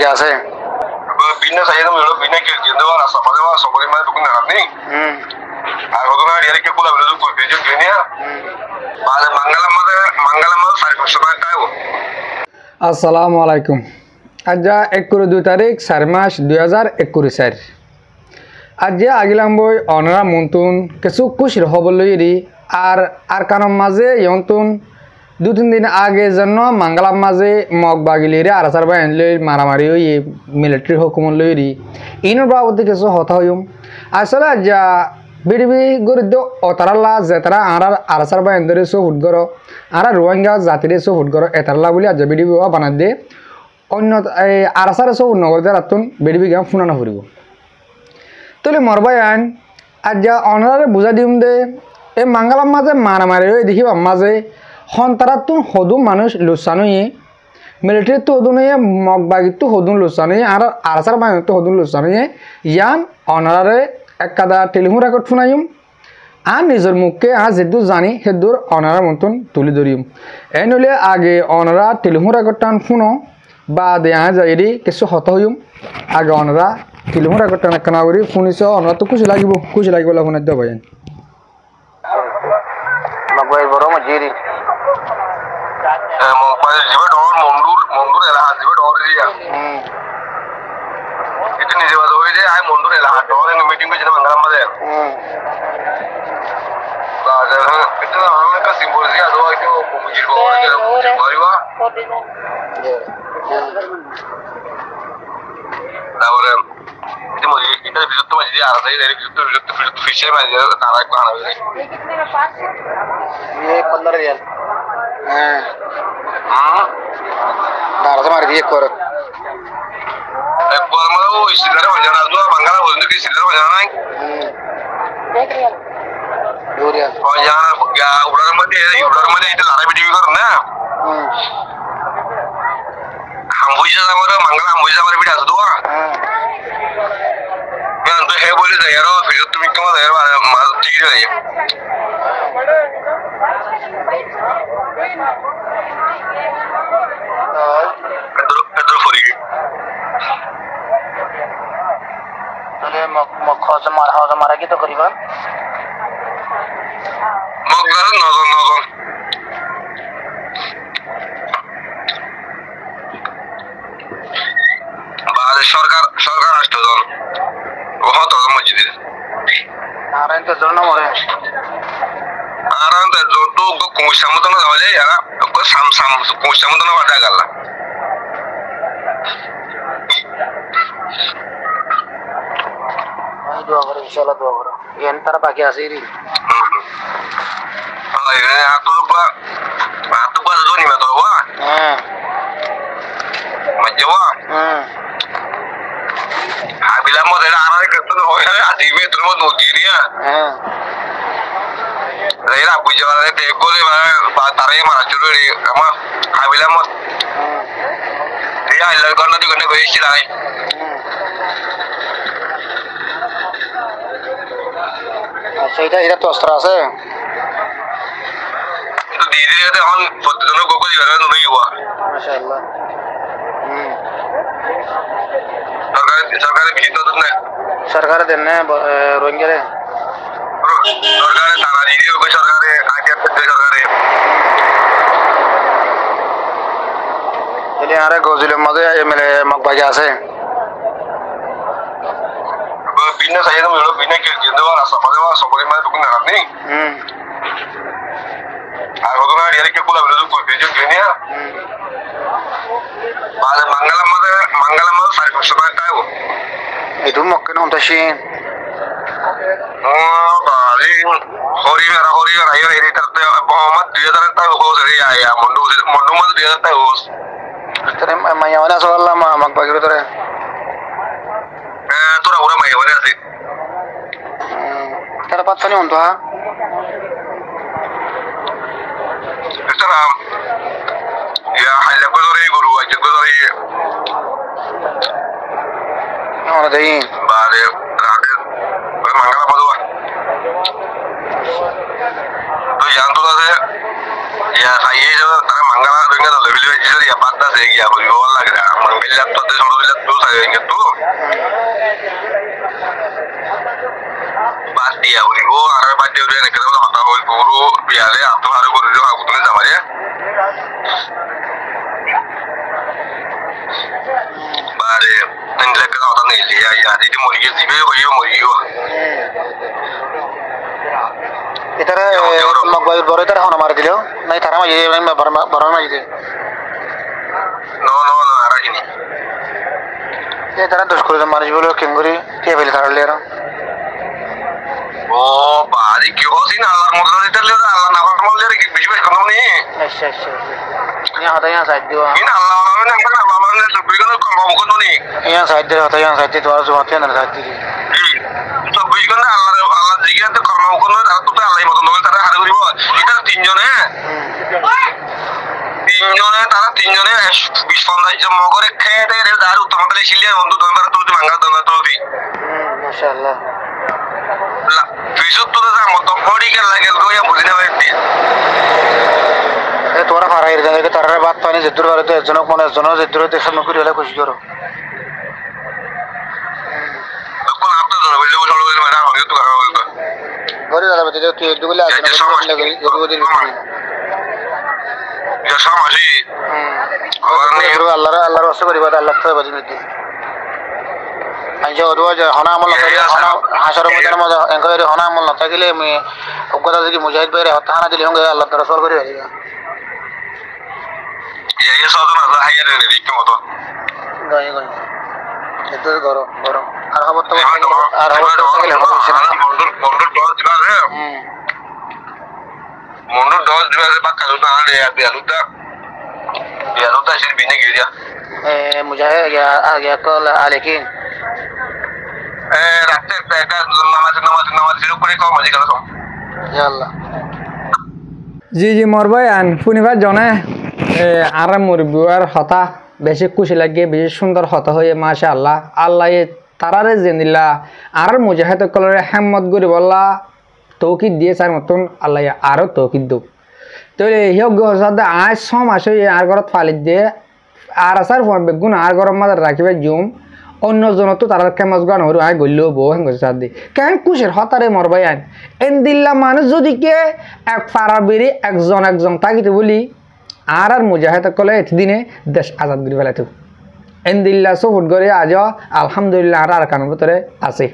বাকি আছে বিনা সাইয়ের মূল বিনা কে জিন্দা আর সমাজে আর সবরি মানে দুকুন রাখনি আর হতো না এর কে কোলা বলে কই বেজে গনিয়া বাদে মঙ্গলম মধ্যে সার্ভিস সময় কায়ো আসসালামু আলাইকুম আজ 1-2 তারিখ 4 মাস 2021 আজ আগিলাম বই অনরা মন্তুন কিছু খুশির খবর লইরি আর কারণ মাঝে ইয়ন্তুন 2-3 দিন আগে জন্য মঙ্গলাম মাঝে মগ বাগিলিরে আরাসার বাইন লই মারামারি হই মিলিটারি হুকুম লইরি ইনর বাবদ কিছু হতা হইম আসলে যা বিডিবি গরিদ অতারাল্লা যেতারা আরাসার বাইন ধরে সো ফুটগর আর রোহিঙ্গা জাতিরে সো ফুটগর এতারাল্লা বলি আজ বিডিবি বানাই দে অন্য আরাসারে সব নগরদের রাতুন বিডিবি গাম ফুনানো ফুরিব তাহলে মরবাই আইন আজ যা অনারে বুঝা দিম দে এই মঙ্গলাম মাঝে মারামারি হয়ে দেখিবা মাঝে সন্তারাতুন সদু মানুষ লোসানুয়ে মিলিটারি তো সদুনুয়ে মগ বাগিত তো সদুন লোসানুয়ে আর আরাসার বাইন তো সদুন লোসানুয়ে ইয়ান অনারে একটা টেলিফোন রেকর্ড শুনাইম আর নিজের মুখে আর যেদূর জানি সেদূর অনারার মতন তুলি ধরিম এই নইলে আগে অনারা টেলিফোন রেকর্ডটান শুনো বা দেয়া যাইরি কিছু হত হইম আগে অনারা টেলিফোন রেকর্ডটান একখানা করি শুনিছ অনারা তো খুশি লাগিব বলে শুনাই দেওয়া ভাই মগবাই বড় মজিরি মগবাই জিবে ডর মন্ডুর এলাকা জিবে ডর এরিয়া itu নিজে বাদ হই যে আই মন্ডুর এলাকা ডর মিটিং করে যেতে মঙ্গলাম মাঝে বাজার এটা আমার কাছে সিম্বলিক আছে হয়তো মুজির করে মারিবা তারপরে itu mau kita bisa tuh masih ada saya dari itu fisher masih tarik mana ini ये 15 रियल दारा हमारे दिए कर एक बार में वो इसीलिए वजन आज दो मंगला बोलने के इसीलिए वजन नहीं 2 रियल और यहाँ क्या उड़ान में itu लारा वीडियो करना हम बुझे हमारे मंगला हम बुझे हमारे वीडियो दो मैं तो है बोले तो यार फिर तुम क्यों यार मार ठीक है ये इधर फोड़ी चले मखौज मारा की तो करीबन मगर नजर बाद सरकार আসতো জন বহুত মসজিদ नारायण तो जरूर ना मरे আরাম তো তো কোশা মত না হলে यार को সাম কোশা মত না বাটা গেল आई दुआ करो इंशाल्लाह दुआ करो ये अंतर बाकी आसीरी ay atu ba do ni ma to wa majawa habila mo de ara ke to ho ya adi me tu mo no diria Rera buja wala te gole ba tare mara churu ri ama habila mo ya ilar gonna di gonna goishi lai अच्छा এটা তো অস্ত্র আছে তো দিদি রে এখন প্রতিদিন গোগো দিরা নই হওয়া মাশাআল্লাহ সরকারে ভিত তো না সরকার দেন রোহিঙ্গা রে সরকারে তারা দিদি ওকে সরকারে আগে সরকারে এলে আরে গজিলের মধ্যে এমএলএ মগবাজি আছে বিনা সাইয়ের মূল বিনা কে জিন্দা আর সমাজে আর সবরি মানে দুকুন রাখনি আর হতো না এর কে কোলা বলে কই বেজে গনিয়া বাদে মঙ্গলম মধ্যে সার্ভিস সময় কায়ো এদু মক্কেন হন্তাশি বাড়ি হরি আইও এর তরতে মোহাম্মদ 2000 টাকা হোস রে আয়া মন্ডু মধ্যে 2000 টাকা হোস তরে মায়াওয়ানা সাল্লাল্লাহ মগবাগির তরে তোরা ওরা মায়াওয়ানা আছে তারা পাতনি হন্তো হা এটা ya haila ko dore guru aje ko dore no dei bare rade mangala padua तो जानतो আছে ya saye jo tara mangala ringa to level je ya patta se gya boli wala lag raha man bilang tu ada orang bilang tu saya ingat tu. Bas dia urigo, arah bas dia urigo nak kena hata hoi guru biare atau haru guru juga aku tulis sama dia. Bare, nanti kena hata ni dia ya, jadi muriyo zibe muriyo. इधर मकबूल बरो इधर होना मार दिलो नहीं थारा में ये मैं बरो में ये No, arah ini. ये थारा दुष्कुल तो मारिज बोलो किंगुरी ये बिल थारा ले रहा Oh, bari क्यों sih Allah मुद्रा इधर ले रहा Allah नाफा कमाल ले रहा कि बीच में कौन नहीं? अच्छा यहाँ साइड दियो Ini Allah ने तो बीच में कौन मुकन तो नहीं? यहाँ साइड दियो तो आज बात है ना साइड दियो तो बीच में Allah जिगर तो कौन मुकन तो Allah ही मतलब तारा हारे करी वो इधर तीन जन है तारा तीन जन है विश्वास जब मगरे खेते रे दारू तुम्हारे लिए हम तो दोनों तो मांगा दोनों तो भी माशाअल्लाह विशुद्ध तो जाम तो बड़ी के लगे तो ये बुझने बैठती ये तोरा फारा इधर के तारा बात पानी जिद्दुर वाले तो जनों कौन है जनों जिद्दुर तो सब नौकरी वाला कुछ करो कौन आप तो जनों बिल्कुल छोड़ो इस मैदान होंगे तो करो बोलता बड़ी वाला बता दो तो ये दुगले आज लगे ये दिन ये समाजी और नहीं अल्लाह रस्ते करी बात अल्लाह तो बजने दी अंजो दो जो हना अमल करी हना हाशर मैदान में एंकर हना अमल नता के लिए मैं उगता थी कि मुजाहिद भाई रहता हना दिले होंगे अल्लाह तो रसूल करी रहेगा ये साधन अल्लाह है यार नहीं क्यों तो गए itu goro arhabat to mundur dos juga ya mundur dos juga se bakal udah ada ya dia luta sih bini gitu ya mujahid ya kal alekin rakte teka namaz siru kore kau maji kala ya Allah জি মোর ভাইয়ান শুনিবার জনে আর মোর বুয়ার হতা বেশি খুশি লাগে বেশি সুন্দর হতা হয়ে মাশাআল্লাহ আল্লাহ তারারে জেনিলা আর মুজাহিদ কলরে হিম্মত গরি বল্লা তৌকিদ দিয়ে সার মতন আল্লাহ আরো তৌকিদ দো তবে হিয়গ সাদা আজ সম আসে আর ঘরত ফালিত দিয়ে আর আসার ফোন বেগুন আর গরম মাদার রাখিবে জুম অন্য জন তো তারা কেমজ গান হরু আই গল্লো বউ হেঙ্গ সাদি কেন খুশির হতারে মোর ভাইয়ান এন্দিল্লা মানুষ যদি কে এক ফারাবিরি একজন তাকিতে বলি আর মুজাহিদ কলে এতদিনে দেশ আজাদ করে ফেলাইতো এন্দিল্লা সফট করে আজ আলহামদুলিল্লাহ আর কানের ভিতরে আছে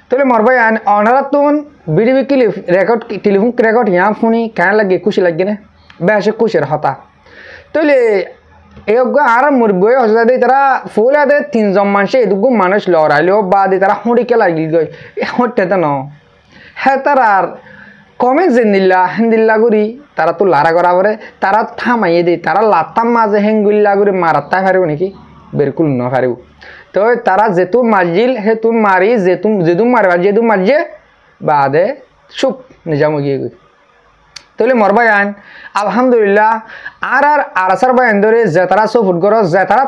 তাহলে মোর ভাইয়ান অনারাতুন বিডিবি ক্লিপ রেকর্ড টেলিফোন রেকর্ড ইয়া ফোনি কেন লাগে খুশি লাগে না বেশি খুশির হতা তাহলে আর মোর বই হসে তারা ফুলে দে তিনজন মানুষে এদুগু মানুষ লড়াইলেও বা দিয়ে তারা হুঁড়িকে লাগিল গই হতে তো ন হ্যাঁ তারা কমে জেনিল্লা হেন্দিল্লা গুড়ি তারা তো লারা করা পরে তারা থামাইয়ে দিই তারা লাতাম মাঝে হেঙ্গুল্লা গুড়ি মারাত্তা ফারিব নাকি বিলকুল ন ফারিব তো তারা যেতুন মারজিল হেতুন মারি যেতুন মারবা যেদু মারজে বাদে চুপ নিজামো গিয়ে গই তাহলে মোর ভাইয়ান আলহামদুলিল্লাহ আর আসার ভাইয়ান ধরে যে তারা সফট করো যে তারা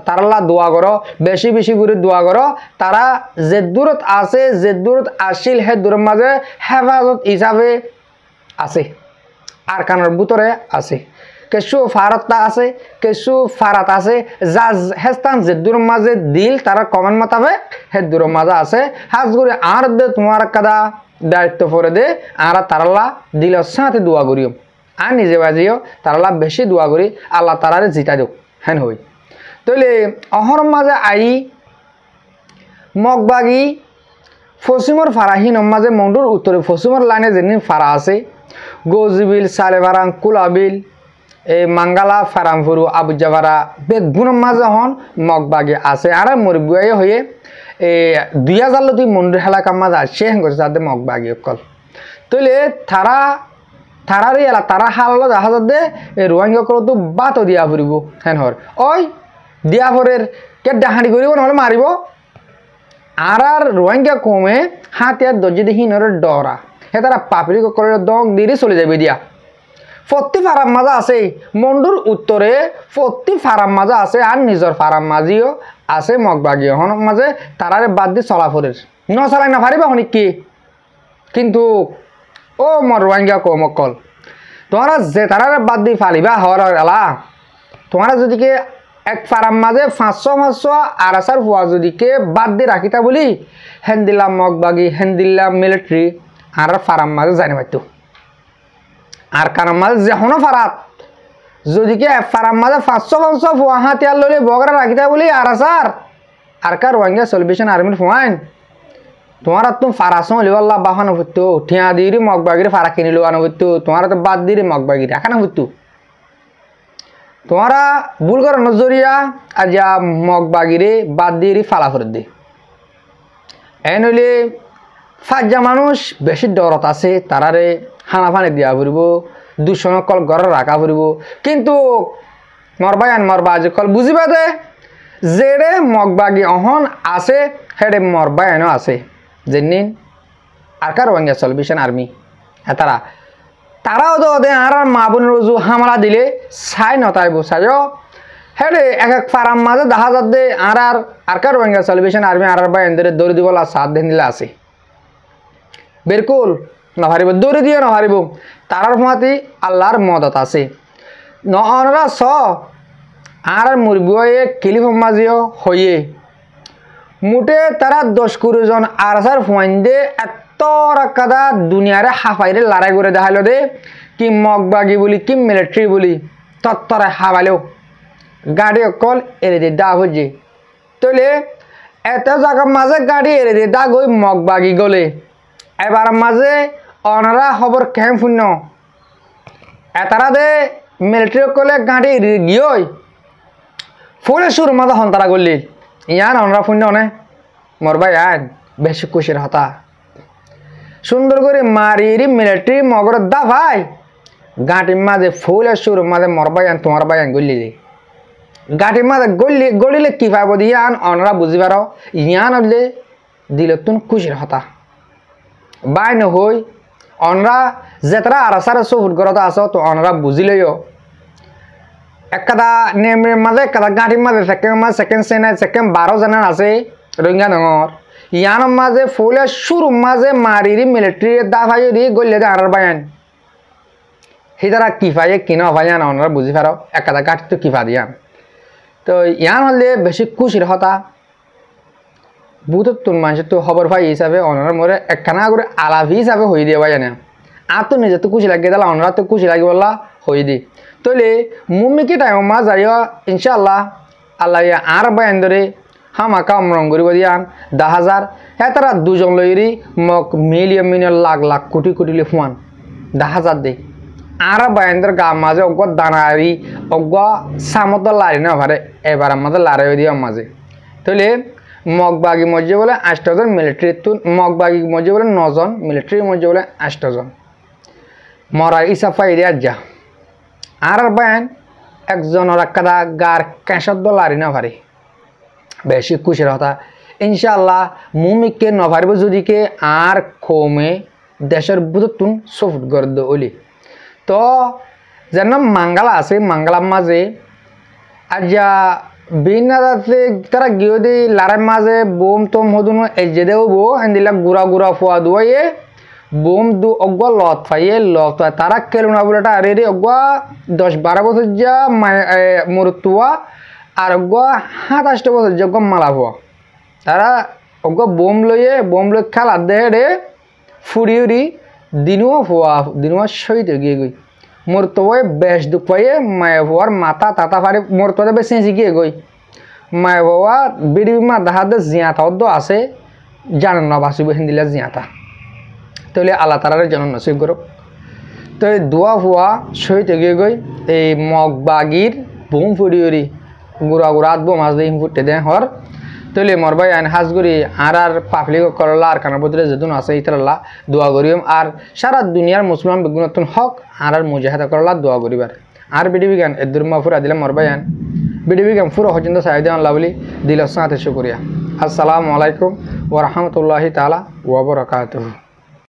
তারাল্লা দোয়া করো বেশি করে দোয়া করো তারা যে দূরত আছে যে দূরত আসিল হে দূরের মাঝে হেফাজত হিসাবে আছে আর কানের ভিতরে আছে কিছু ফারাতটা আছে কিছু ফারাত আছে যা হেস্তান যে দূরের মাঝে দিল তারা কমেন্ট মোতাবেক হে দূরের মাঝে আছে হাজ করে আর দে তোমার কাদা দায়িত্ব পরে দে আর তারাল্লা দিলের সাথে দোয়া করিও আর নিজে বাজিও তারাল্লা বেশি দোয়া করি আল্লাহ তারারে জিতা দিও হেন হই তাহলে অহর মাঝে আই মগবাগি ফসিমর ফারাহীন মাঝে মন্ডুর উত্তরে ফসিমর লাইনে যেদিন ফারা আছে গজিবিল সালেভারাং কুলাবিল এই মাঙ্গালা ফারামফুরু আবুজাভারা বেগুন মাঝে হন মগবাগি আছে আর মরবুয়াই হয়ে 2000 লতি মন্দির এলাকা মাঝে আসে হেঙ্গর যাতে মগবাগি অকল তাহলে তারার এলা তারা হাল দেখা যাতে রোহিঙ্গা করতো বাতো দিয়া ফুরিব হেন হর ওই দিয়া ফরের কে ডাহাড়ি করিব নহলে মারিব আর রোহিঙ্গা কমে হাতিয়ার দর্জি দেখি নরে ডরা হে তারা পাপড়ি করে দং দিয়ে চলে যাবে দিয়া প্রতি ফারাম মাজা আছে মন্ডুর উত্তরে প্রতি ফারাম মাজা আছে আর নিজের ফারাম মাঝিও আছে মগবাগি হন মাঝে তারারে বাদ দিয়ে চলাফরের ন চলাই না পারিবা হনি কি কিন্তু ও মর রোহিঙ্গা কমকল তোমরা যে তারারে বাদ দিয়ে ফালিবা হওয়ার এলা তোমরা যদি কে এক ফারাম মাঝে 500 আরাসার হওয়া যদিকে বাদ দিয়ে রাখিতা বলি হেন দিলাম মগবাগি হেন দিলাম মিলিটারি আর ফারাম মাঝে জানি পাইতো আর কারণ মাঝে যেখনো ফারাত যদিকে ফারাম মাঝে 500 হওয়া হাতিয়ার ললে বগরা রাখিতা বলি আরাসার আর কার রোহিঙ্গা সলিউশন আর্মির ফোয়াইন তোমার তুমি ফারাসো লিওয়াল্লা বাহানো হতো ঠিয়া দিয়ে মগবাগিরে ফারা কিনে লোয়ানো হতো তোমার তো বাদ দিয়ে মগবাগি রাখানো হতো তোমারা ভুল করো নজরিয়া আর যা মগবাগিরে বাদ দিয়ে ফালা করে দে এই নইলে ফাজ্জা মানুষ বেশি ডরত আছে তারারে হানা ফানি দিয়া ফুরিব দূষণ কল ঘরে রাখা ফুরিব কিন্তু মরবা আজ কল বুঝিবা দে যেড়ে মগবাগি অহন আছে হেডে মরবায়নও আছে যেনিন আর কার রোহিঙ্গা সলিউশন আর্মি তারাও তো দে আর মা বোন রোজু হামলা দিলে সাই নতাইব সাজো হেডে এক ফারাম মাঝে দেখা যাত দে আর কার রোহিঙ্গা সলিউশন আর্মি আর বাইন্দরে দৌড়ি দিবলা সাথ দেন দিলে আছে বিলকুল নহারিব দৌড়ি দিয়ে নহারিব তারার ফমাতি আল্লাহর মদত আছে নরা স আর মুরবিয়ে কিলিফ মাঝিও হইয়ে মুটে তারা 10-20 জন আরসার ফোয়াইন্দে এত রাকাদা দুনিয়ারে হাফাইরে লড়াই করে দেখাইল দে কি মগবাগি বলি কি মিলিটারি বলি তত্তরে হাবালেও গাড়ি অকল এড়ে দিয়ে দা হচ্ছে তলে এত জায়গার মাঝে গাড়ি এড়ে দিয়ে দা গই মগবাগি গলে এবার মাঝে অনারা খবর কেম শূন্য এতারা দে মিলিটারি অকলে গাড়ি গিয়ে ফুলে সুর মাঝে হন্তারা করলি ইয়ান অনরা শূন্য নে মরবা ইয়ান বেশি খুশির হতা সুন্দর করে মারি মিলিটারি মগর দা ভাই গাঁটির মাঝে ফুলে সুর মাঝে মরবা ইয়ান তোমার বায়ান গলি দে গাঁটির মাঝে গলিলে কি পাব ইয়ান অনরা বুঝি পার ইয়ান হলে দিল তুন খুশির হতা বাই নহই অনরা যেতরা আরাসার সফুট করতে আস তো অনরা বুঝিলেও একটা নেমের মাঝে একটা গাঁটির মাঝে সেকেন্ড সেনার সেকেন্ড 12 জনের আছে রোহিঙ্গা নগর ইয়ানোর মাঝে ফুলে শুরু মাঝে মারিরি মিলিটারি দা ভাই দি গলিয়ে দে আর বায়ান হিতারা কি পাইয়ে কিনা ভাইয়ান অনরা বুঝি পারো একটা গাঁটি তো কি পা দিয়ান তো ইয়ান হলে বেশি খুশির হতা বহুত তোর মানুষের তো খবর পাই হিসাবে অনরা মরে একখানা করে আলাভি হিসাবে হয়ে দিয়ে ভাইয়ানে আর তো নিজে তো খুশি লাগিয়ে দিলা অনরা তো খুশি লাগি বললা হয়ে দি তলে মুমিকি টাইম মা যাইও ইনশাআল্লাহ আল্লাহ আর বায়ান ধরে হামাকা অমরং করিব দিয়ান 10,000 হ্যাঁ তারা দুজন লইরি মক মিলিয়ন লাখ কোটি লি ফুয়ান 10,000 দে আর বায়ান ধর গা মাঝে অজ্ঞ দানারি অজ্ঞ সামত লারি না ভারে এবার আমাদের লারাই দিয়া মাঝে তলে মগবাগি মসজিদ বলে 8 জন মিলিটারি মগবাগি মসজিদ বলে 9 জন মিলিটারি মসজিদ বলে 8 জন মরা ইসাফা এরিয়া যা আর বায়ান একজনের একটা গার ক্যাঁসর লারি না ভারে বেশি খুশির হতা ইনশাআল্লাহ মুমিকে নভারিব যদিকে আর কমে দেশের বুধতুন সফট গর্দ ওলি তো যেন মাঙ্গালা আছে মাঙ্গালার মাঝে আজা বিনাতে তারা গিয়ে দি লারের মাঝে বোম তোম হদুন এজে দেও বো এন্দিলা গুড়া ফুয়া দুয়ে বোম দু অজ্ঞ লত ফাইয়ে লত তারা কেলুনা বলেটা আরে রে অজ্ঞ 10-12 বছর যা মরতুয়া আর অজ্ঞ 27 বছর যজ্ঞ মালা হওয়া তারা অজ্ঞ বোম লই খেলা দেহে রে ফুড়ি দিনুয়া শহীদ গিয়ে গই মরতুয়ে বেশ দুঃখ পাইয়ে মায়ে হওয়ার মাথা তাতা ফাড়ি মরতুয়াতে বেশি গিয়ে গই মায়ে হওয়া বিড়ি মা দাহাতে জিয়াতা আছে জানেন না বাসিব হিন্দিলা জিয়াতা তাহলে আল্লাহ তালার যেন নসিব করুক তো এই দোয়া ফুয়া শহীদ গিয়ে গই এই মগবাগির বোম ফুড়ি গুড়া আত বোম হাজ দিয়ে ফুটে দেয় হর তাহলে মরবাই আইন হাজ করি আর পাফলি করলা আর কানার বদলে যেদিন আছে ইতাল্লাহ দোয়া করিম আর সারা দুনিয়ার মুসলমান বেগুনতুন হক আর মুজাহিদা করলা দোয়া করিবার আর বিডি বিজ্ঞান এদুর মাফুরা দিলাম মরবাই আইন বিডি বিজ্ঞান পুরো হজন্ত সাহেদ আল্লাহ বলি দিল সাথে শুক্রিয়া আসসালামু আলাইকুম ওয়া রাহমাতুল্লাহি তাআলা ওয়া বারাকাতুহু।